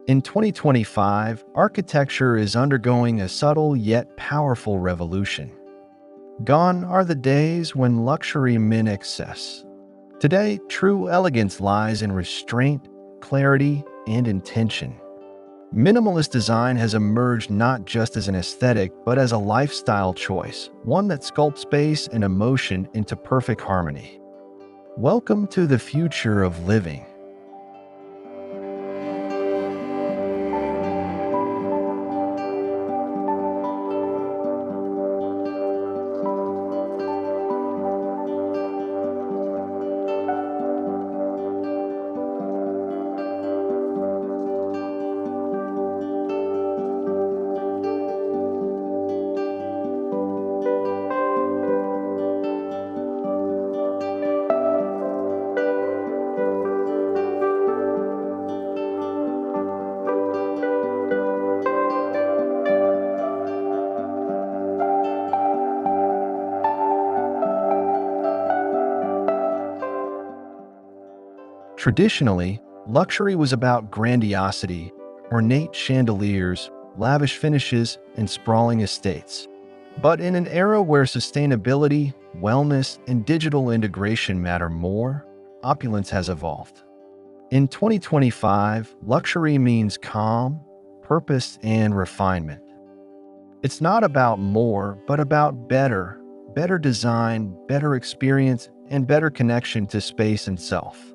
In 2025, architecture is undergoing a subtle yet powerful revolution. Gone are the days when luxury meant excess. Today, true elegance lies in restraint, clarity, and intention. Minimalist design has emerged not just as an aesthetic, but as a lifestyle choice, one that sculpts space and emotion into perfect harmony. Welcome to the future of living. Traditionally, luxury was about grandiosity, ornate chandeliers, lavish finishes, and sprawling estates. But in an era where sustainability, wellness, and digital integration matter more, opulence has evolved. In 2025, luxury means calm, purpose, and refinement. It's not about more, but about better design, better experience, and better connection to space and self.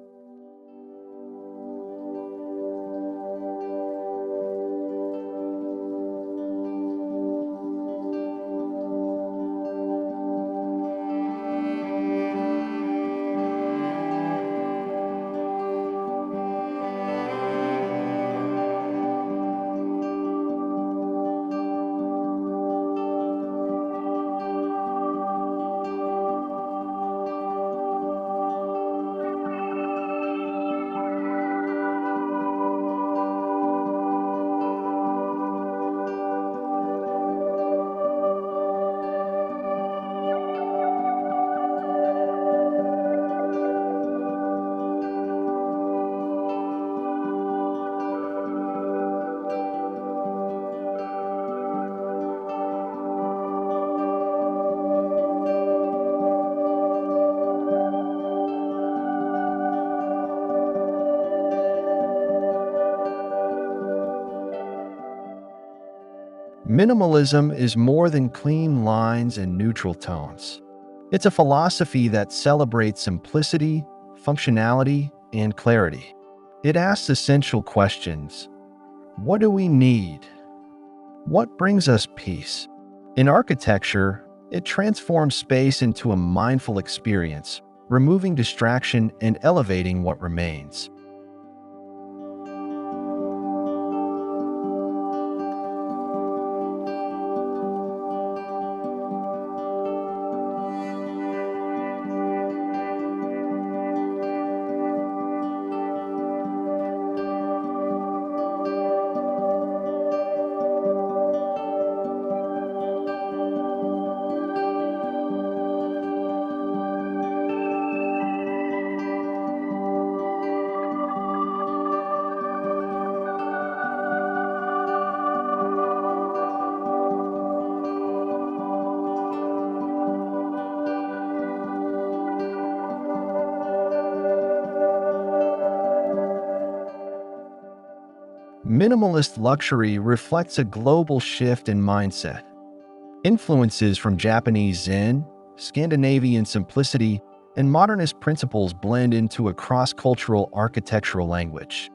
Minimalism is more than clean lines and neutral tones. It's a philosophy that celebrates simplicity, functionality, and clarity. It asks essential questions. What do we need? What brings us peace? In architecture, it transforms space into a mindful experience, removing distraction and elevating what remains. Minimalist luxury reflects a global shift in mindset. Influences from Japanese Zen, Scandinavian simplicity, and modernist principles blend into a cross-cultural architectural language.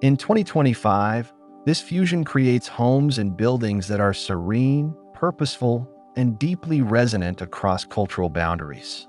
In 2025, this fusion creates homes and buildings that are serene, purposeful, and deeply resonant across cultural boundaries.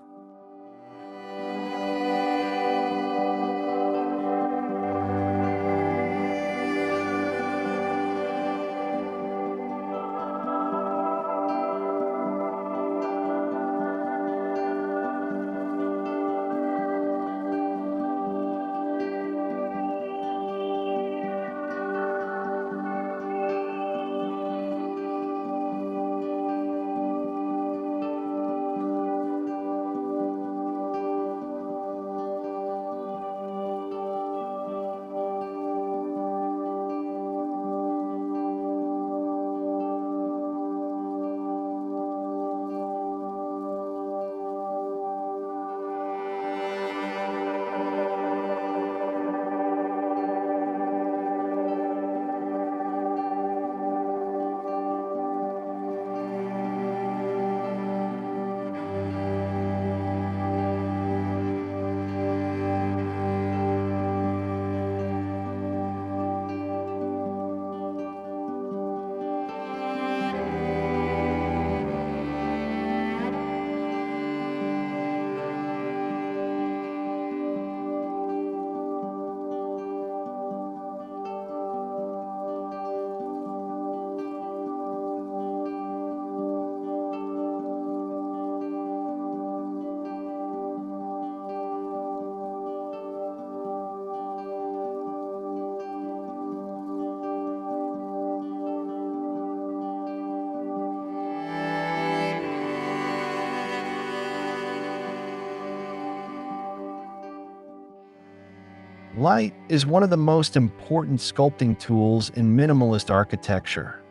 Light is one of the most important sculpting tools in minimalist architecture.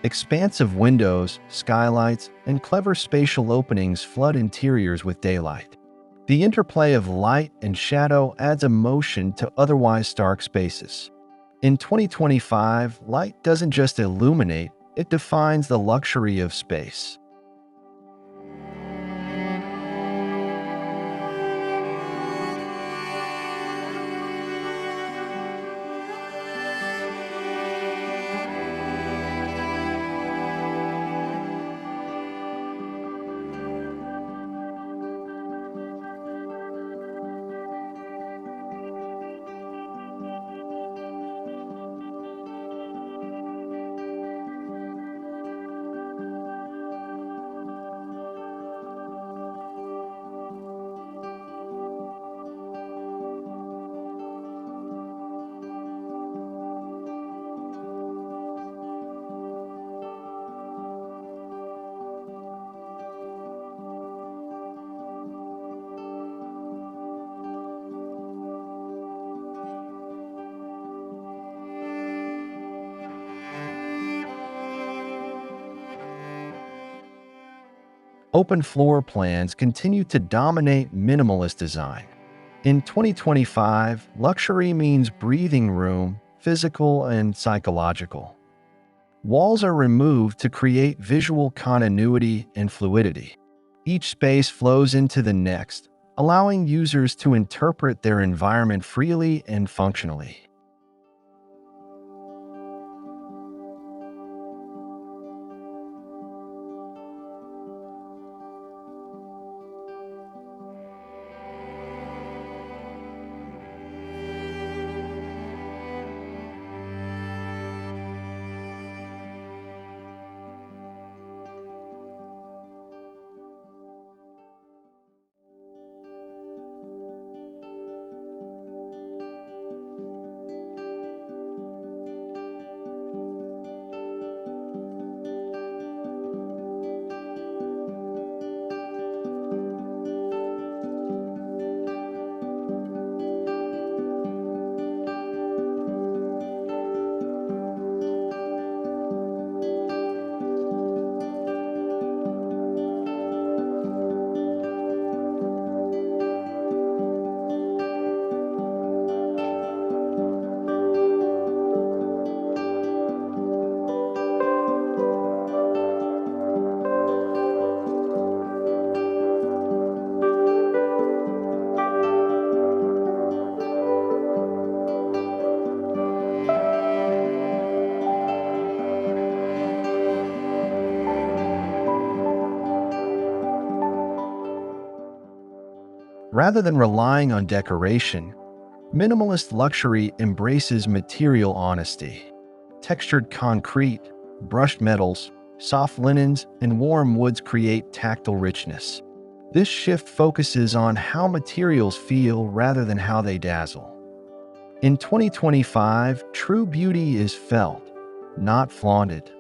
Expansive windows, skylights, and clever spatial openings flood interiors with daylight. The interplay of light and shadow adds emotion to otherwise stark spaces. In 2025, light doesn't just illuminate, it defines the luxury of space. Open floor plans continue to dominate minimalist design. In 2025, luxury means breathing room, physical and psychological. Walls are removed to create visual continuity and fluidity. Each space flows into the next, allowing users to interpret their environment freely and functionally. Rather than relying on decoration, minimalist luxury embraces material honesty. Textured concrete, brushed metals, soft linens, and warm woods create tactile richness. This shift focuses on how materials feel rather than how they dazzle. In 2025, true beauty is felt, not flaunted.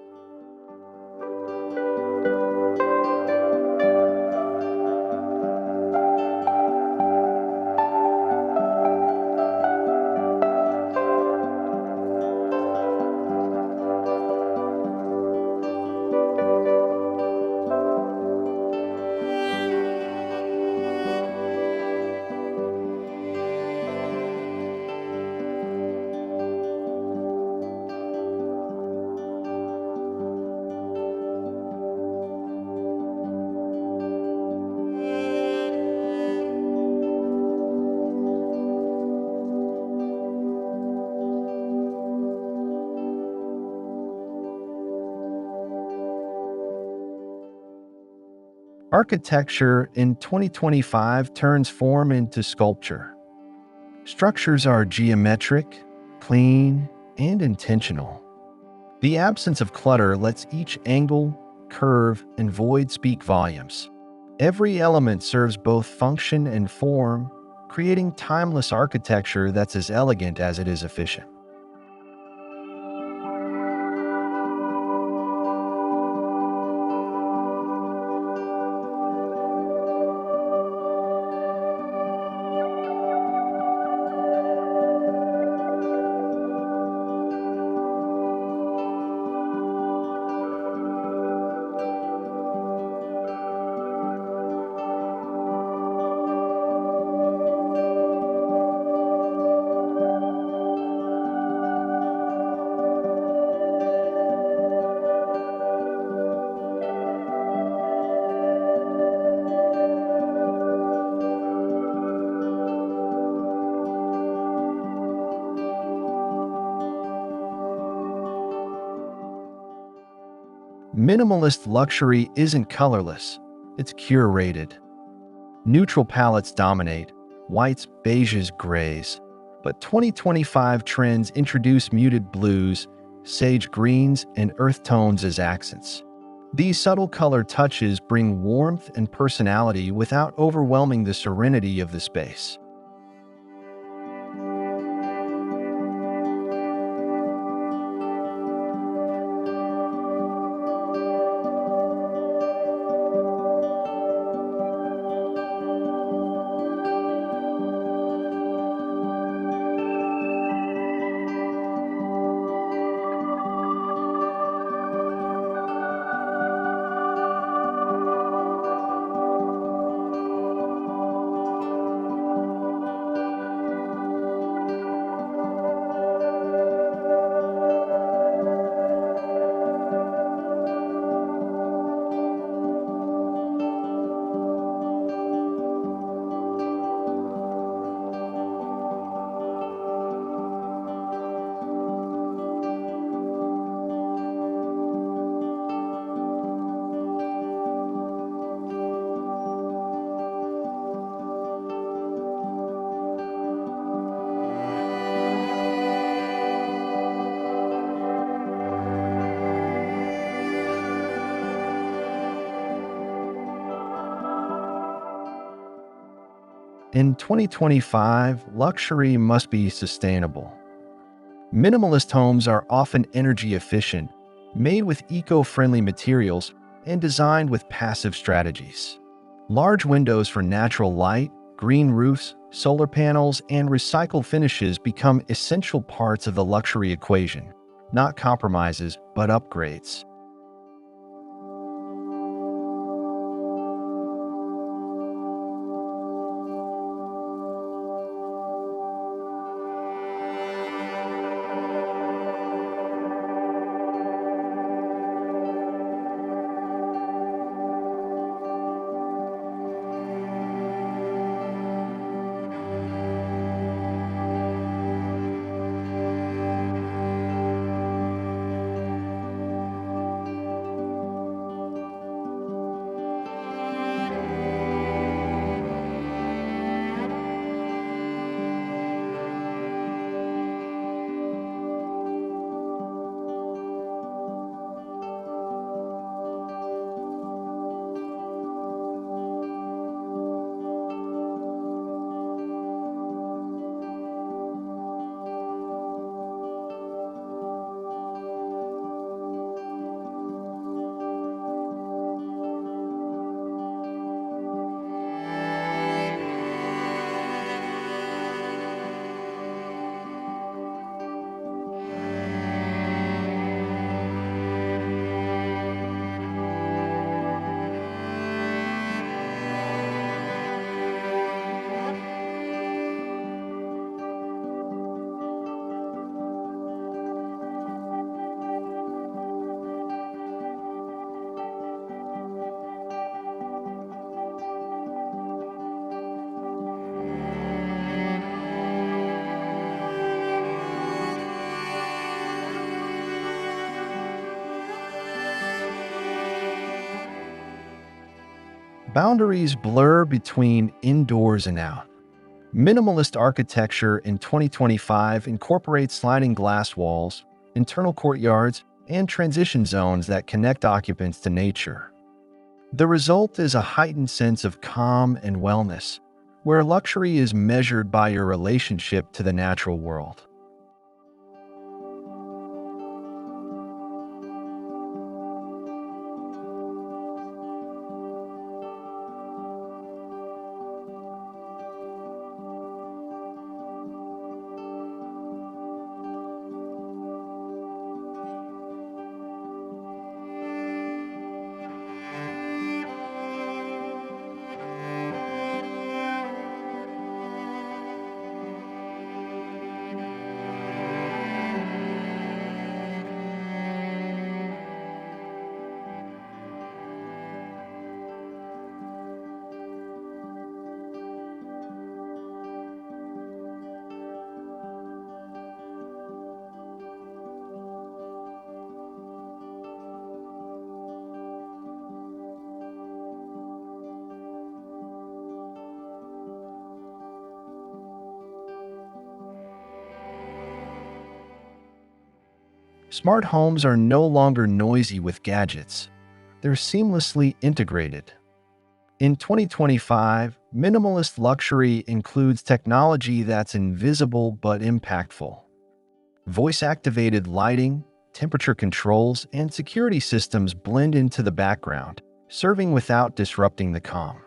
Architecture in 2025 turns form into sculpture. Structures are geometric, clean, and intentional. The absence of clutter lets each angle, curve, and void speak volumes. Every element serves both function and form, creating timeless architecture that's as elegant as it is efficient. Minimalist luxury isn't colorless, it's curated. Neutral palettes dominate, whites, beiges, grays. But 2025 trends introduce muted blues, sage greens, and earth tones as accents. These subtle color touches bring warmth and personality without overwhelming the serenity of the space. In 2025, luxury must be sustainable. Minimalist homes are often energy efficient, made with eco-friendly materials, and designed with passive strategies. Large windows for natural light, green roofs, solar panels, and recycled finishes become essential parts of the luxury equation, not compromises, but upgrades. Boundaries blur between indoors and out. Minimalist architecture in 2025 incorporates sliding glass walls, internal courtyards, and transition zones that connect occupants to nature. The result is a heightened sense of calm and wellness, where luxury is measured by your relationship to the natural world. Smart homes are no longer noisy with gadgets. They're seamlessly integrated. In 2025, minimalist luxury includes technology that's invisible but impactful. Voice-activated lighting, temperature controls, and security systems blend into the background, serving without disrupting the calm.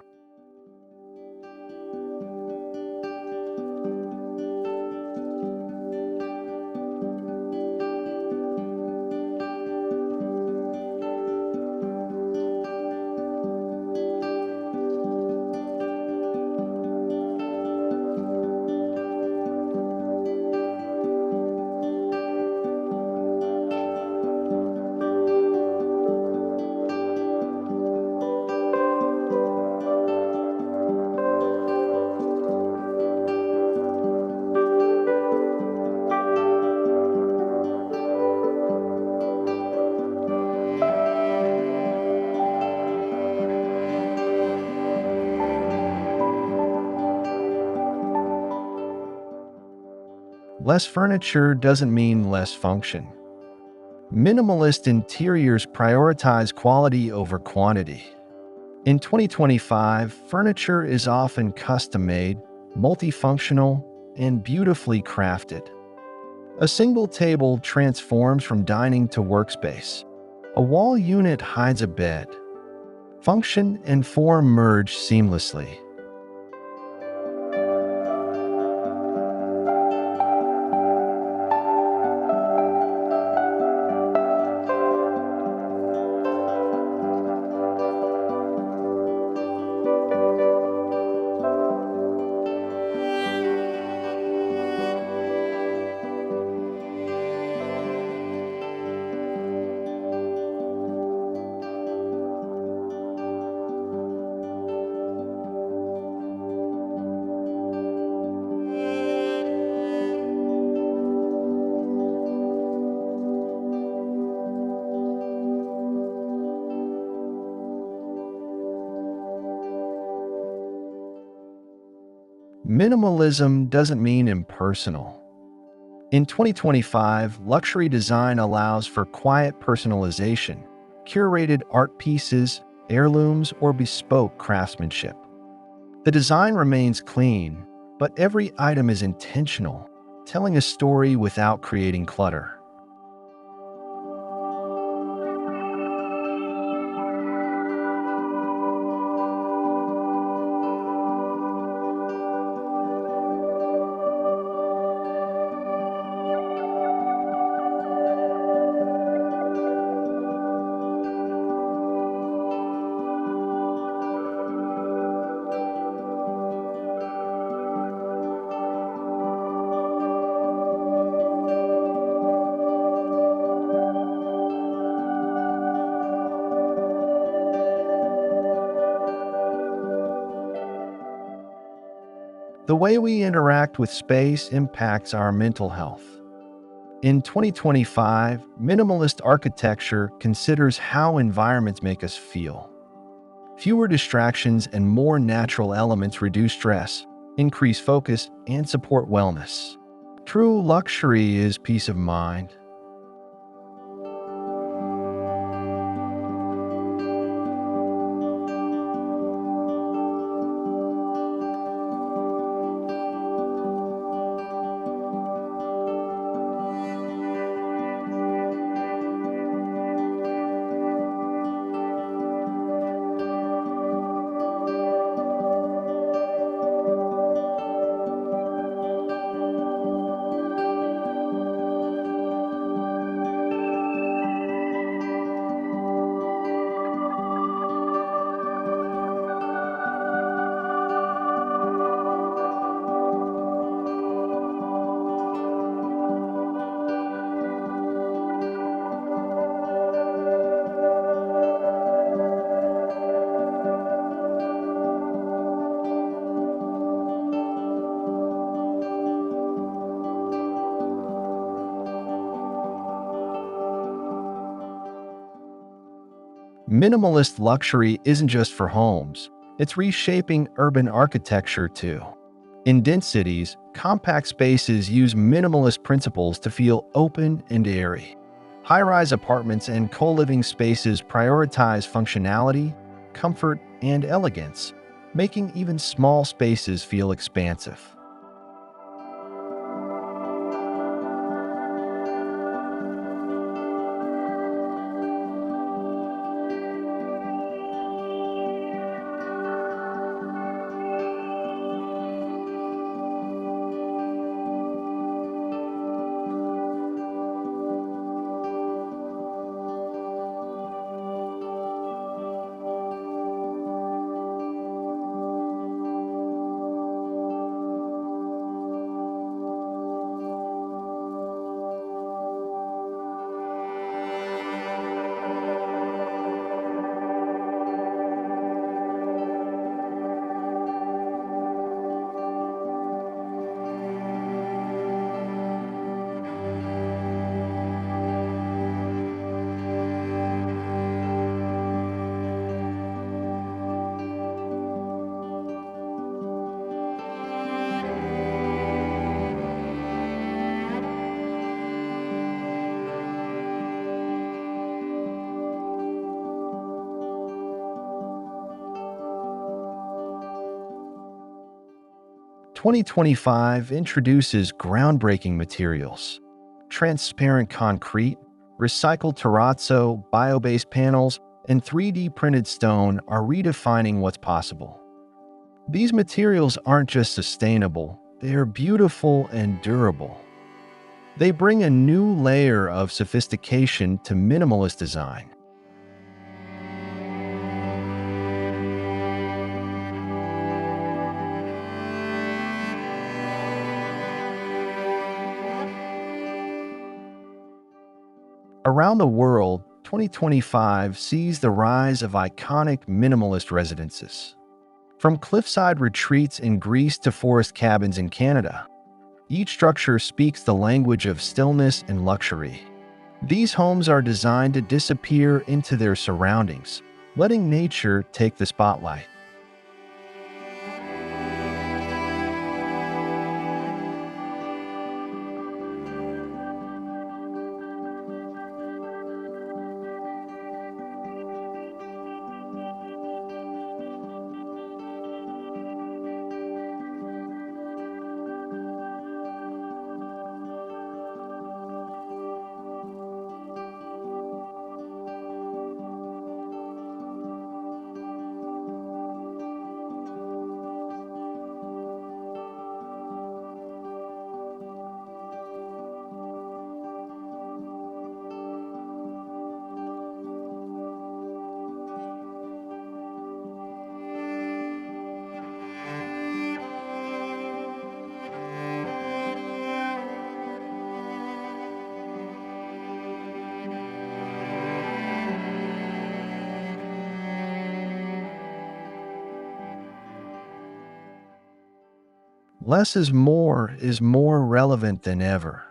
Less furniture doesn't mean less function. Minimalist interiors prioritize quality over quantity. In 2025, furniture is often custom-made, multifunctional, and beautifully crafted. A single table transforms from dining to workspace. A wall unit hides a bed. Function and form merge seamlessly. Minimalism doesn't mean impersonal. In 2025, luxury design allows for quiet personalization, curated art pieces, heirlooms, or bespoke craftsmanship. The design remains clean, but every item is intentional, telling a story without creating clutter. The way we interact with space impacts our mental health. In 2025, minimalist architecture considers how environments make us feel. Fewer distractions and more natural elements reduce stress, increase focus, and support wellness. True luxury is peace of mind. Minimalist luxury isn't just for homes, it's reshaping urban architecture too. In dense cities, compact spaces use minimalist principles to feel open and airy. High-rise apartments and co-living spaces prioritize functionality, comfort, and elegance, making even small spaces feel expansive. 2025 introduces groundbreaking materials. Transparent concrete, recycled terrazzo, bio-based panels, and 3D printed stone are redefining what's possible. These materials aren't just sustainable, they are beautiful and durable. They bring a new layer of sophistication to minimalist design. Around the world, 2025 sees the rise of iconic minimalist residences. From cliffside retreats in Greece to forest cabins in Canada, each structure speaks the language of stillness and luxury. These homes are designed to disappear into their surroundings, letting nature take the spotlight. Less is more relevant than ever.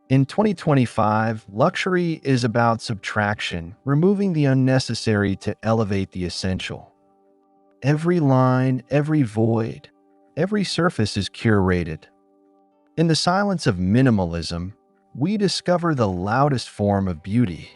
In 2025, luxury is about subtraction, removing the unnecessary to elevate the essential. Every line, every void, every surface is curated. In the silence of minimalism, we discover the loudest form of beauty.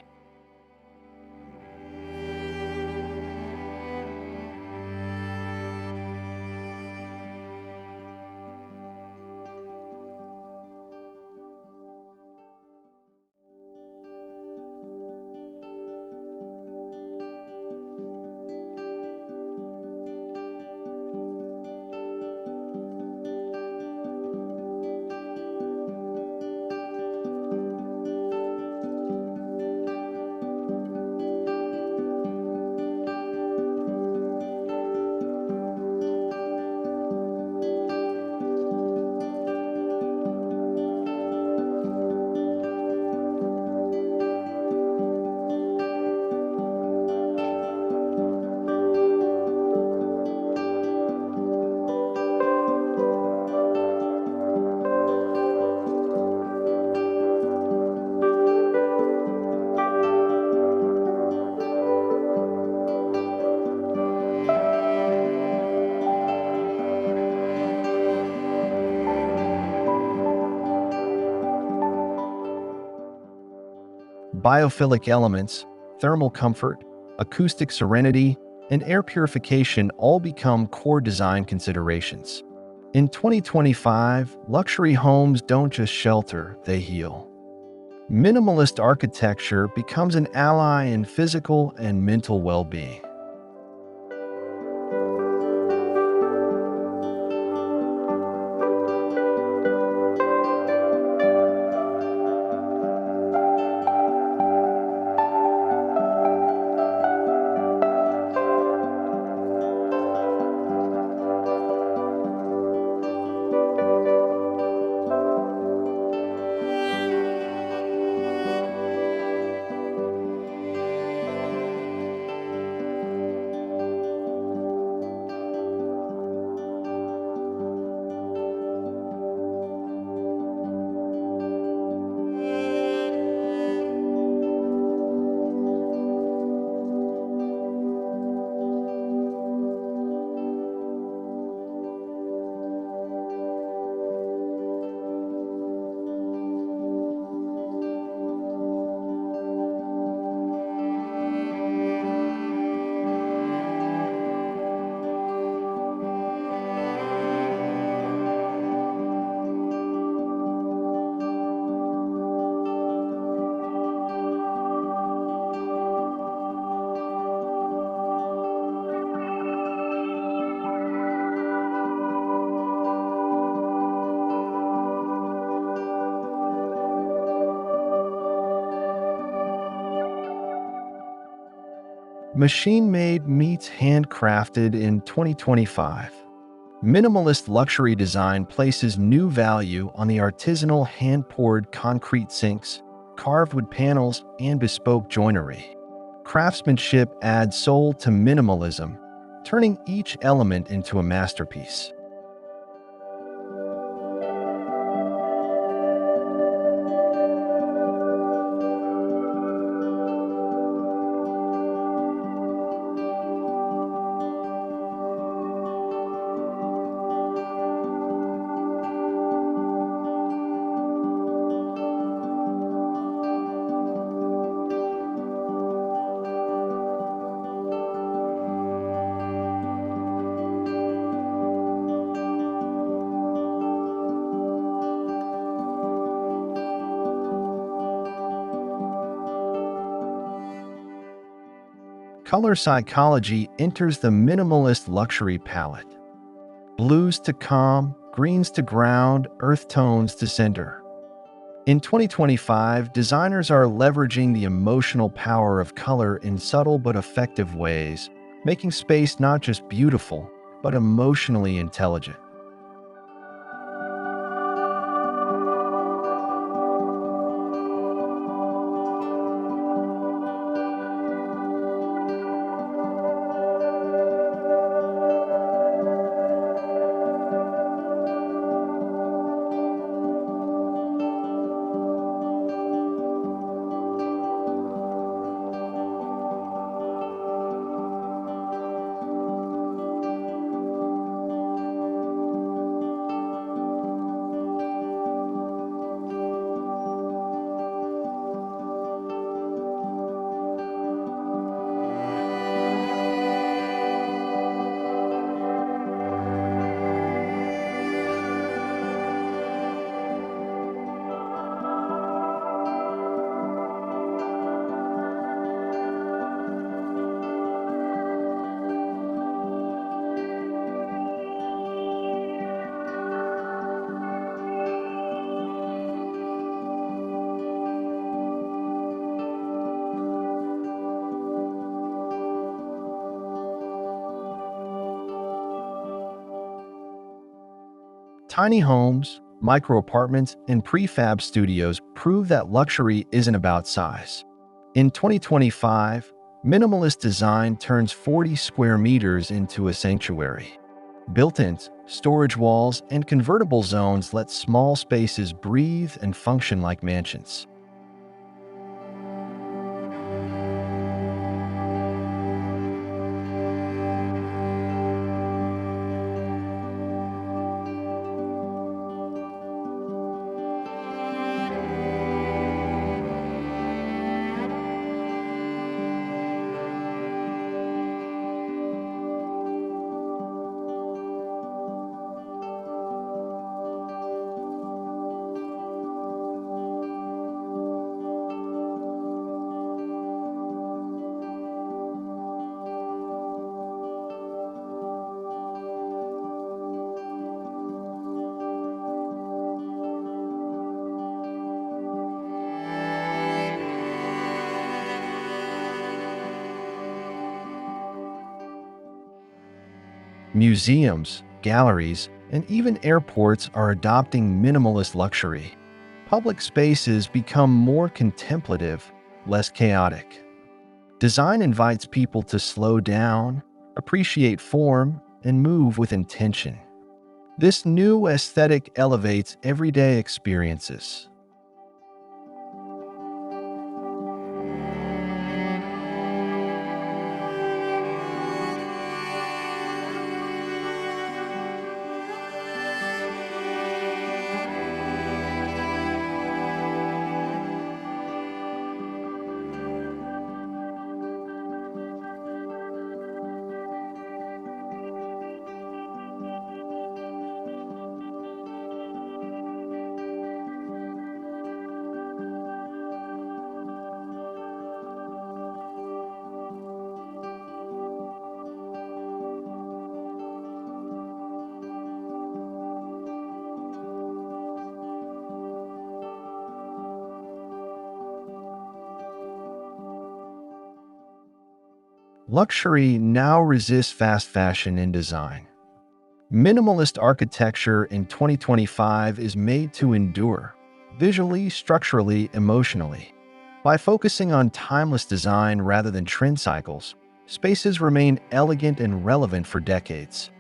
Biophilic elements, thermal comfort, acoustic serenity, and air purification all become core design considerations. In 2025, luxury homes don't just shelter, they heal. Minimalist architecture becomes an ally in physical and mental well-being. Machine-made meets handcrafted in 2025. Minimalist luxury design places new value on the artisanal hand-poured concrete sinks, carved wood panels, and bespoke joinery. Craftsmanship adds soul to minimalism, turning each element into a masterpiece. Color psychology enters the minimalist luxury palette. Blues to calm, greens to ground, earth tones to center. In 2025, designers are leveraging the emotional power of color in subtle but effective ways, making space not just beautiful, but emotionally intelligent. Tiny homes, micro apartments, and prefab studios prove that luxury isn't about size. In 2025, minimalist design turns 40 square meters into a sanctuary. Built-ins, storage walls, and convertible zones let small spaces breathe and function like mansions. Museums, galleries, and even airports are adopting minimalist luxury. Public spaces become more contemplative, less chaotic. Design invites people to slow down, appreciate form, and move with intention. This new aesthetic elevates everyday experiences. Luxury now resists fast fashion in design. Minimalist architecture in 2025 is made to endure, visually, structurally, emotionally. By focusing on timeless design rather than trend cycles, spaces remain elegant and relevant for decades.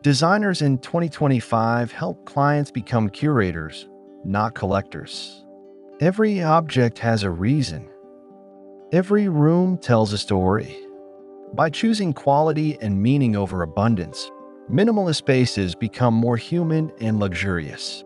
Designers in 2025 help clients become curators, not collectors. Every object has a reason. Every room tells a story. By choosing quality and meaning over abundance, minimalist spaces become more human and luxurious.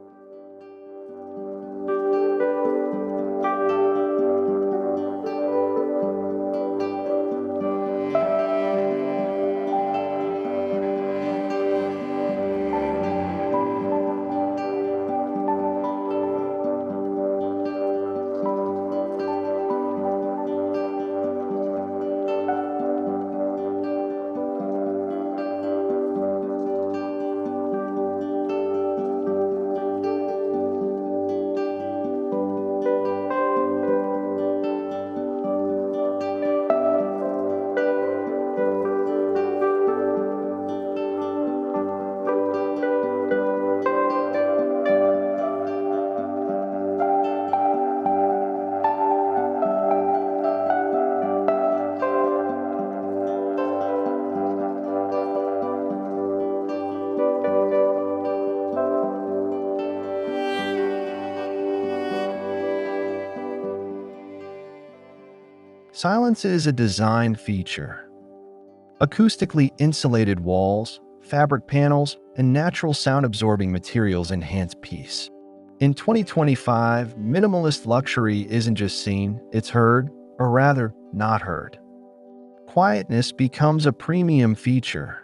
Silence is a design feature. Acoustically insulated walls, fabric panels, and natural sound-absorbing materials enhance peace. In 2025, minimalist luxury isn't just seen, it's heard, or rather, not heard. Quietness becomes a premium feature.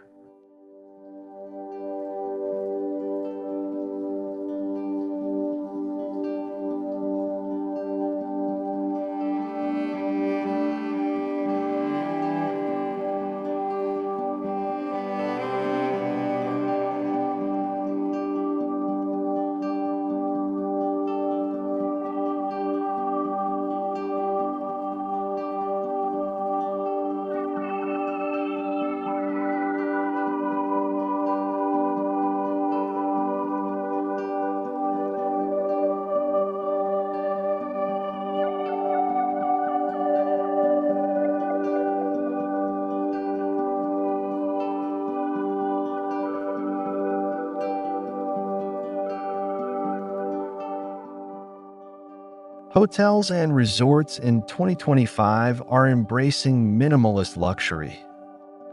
Hotels and resorts in 2025 are embracing minimalist luxury.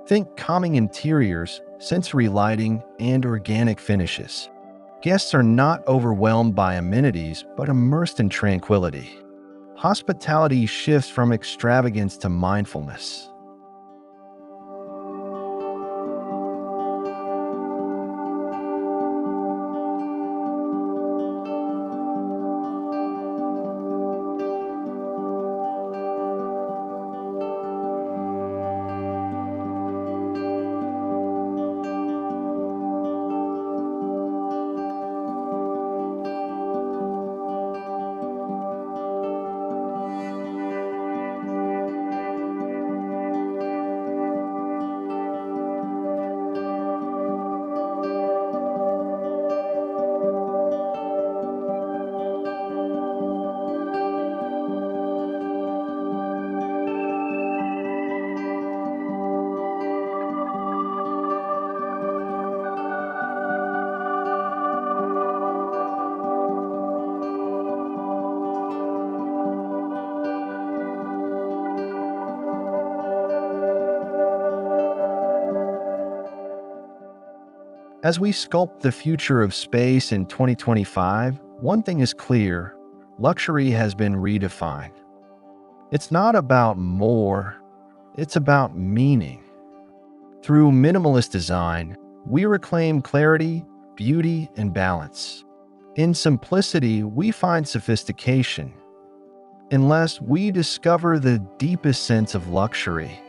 Think calming interiors, sensory lighting, and organic finishes. Guests are not overwhelmed by amenities, but immersed in tranquility. Hospitality shifts from extravagance to mindfulness. As we sculpt the future of space in 2025, one thing is clear: luxury has been redefined. It's not about more, it's about meaning. Through minimalist design, we reclaim clarity, beauty, and balance. In simplicity, we find sophistication. Unless we discover the deepest sense of luxury,